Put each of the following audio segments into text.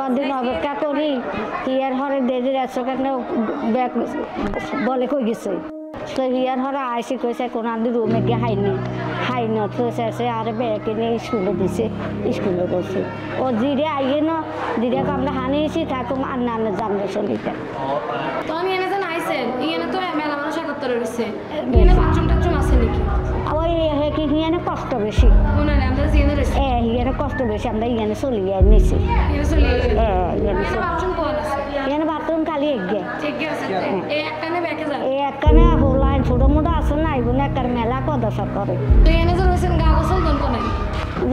কদিন অপেক্ষা করি হিয়ার হরে দেরি একশো ব্যাগ বলে কই গেছে তো হিয়ার হরে আইসি কইছে কোন আদি রুমে গিয়ে হাইন থসে আর ব্যাগ এনে স্কুলে দিছে স্কুলে করছে ও জিরে আইয়ে না জিরে আমরা হানিয়েছি থাকুম আর না জানবে শুনিতে তো আমি এনে জান আইছেন ইয়েনে তো মেলা মানুষ একত্র রইছে এনে বাথরুম টাথরুম আছে নাকি ওই কি হিয়ানে কষ্ট বেশি মনে নাই আমরা জিনে রইছে হিয়ানে কষ্ট বেশি আমরা ইয়ানে চলিয়ে নিছি এনে চলে ইয়ানে বাথরুম কোন আছে ইয়ানে বাথরুম খালি এগে ঠিক আছে এই একখানে ব্যাকে যায় এই একখানে হোলাইন ছোট মোটো আছে না এগুলো একটা মেলা কদসা করে তো এনে যে রইছেন গা গোসল দন কোন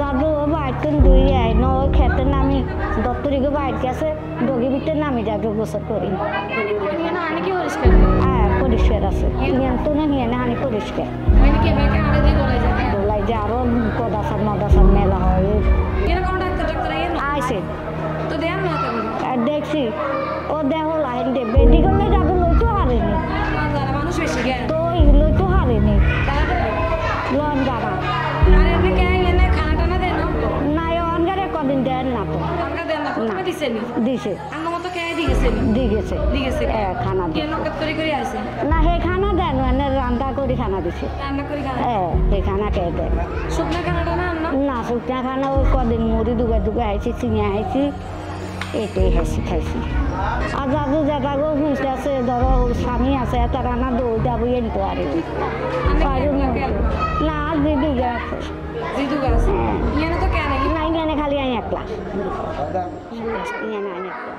যাবো বাইকন দুই আই ন খেতে নামি দত্তরিকে বাইক আছে ডগি ভিতরে নামি যাবো গোসল করি এনে আনি কি পরিষ্কার হ্যাঁ পরিষ্কার আছে ইয়ান তো না হিয়ানে হানি পরিষ্কার এনে কে ব্যাকে আড়ে দিয়ে গলাই যায় বলাই যে আরো কদাসার মদাসার মেলা হয় এনে কোন ডাক্তার আইয়েন আইসে তো দেন না তো আর দেখছি ও দেহ লাইন দে বেডি করলে যাবো লইতো হারেনি মানুষ বেশি জ্ঞান তো লইতো হারেনি লন যাবা আর এনে কে এনে খানা টানা দেন না অনগারে কদিন দেন না তো আমরা দেন না তুমি দিছেনি দিছে আমার মতো কে দিয়েছেনি দিয়েছে দিয়েছে খানা কে নকত করে আইছে না হে খানা দেন মানে রান্না করে খানা দিছে রান্না করে খানা হে খানা কে দেন শুকনা খানাটা না আন্না না শুকনা খানা ওই কদিন মুড়ি দুগে আইছি চিনি আইছি এটাই খাইছি আর যাবো যেটাগো বুঝতে আছে ধরো স্বামী আছে এটা রান্না দই যাবো এনতে পারি না দিদি আছে জিদুগা আছে ইয়েনে তো কেন না ইয়ে খালি আই একলা ইয়ে না একলা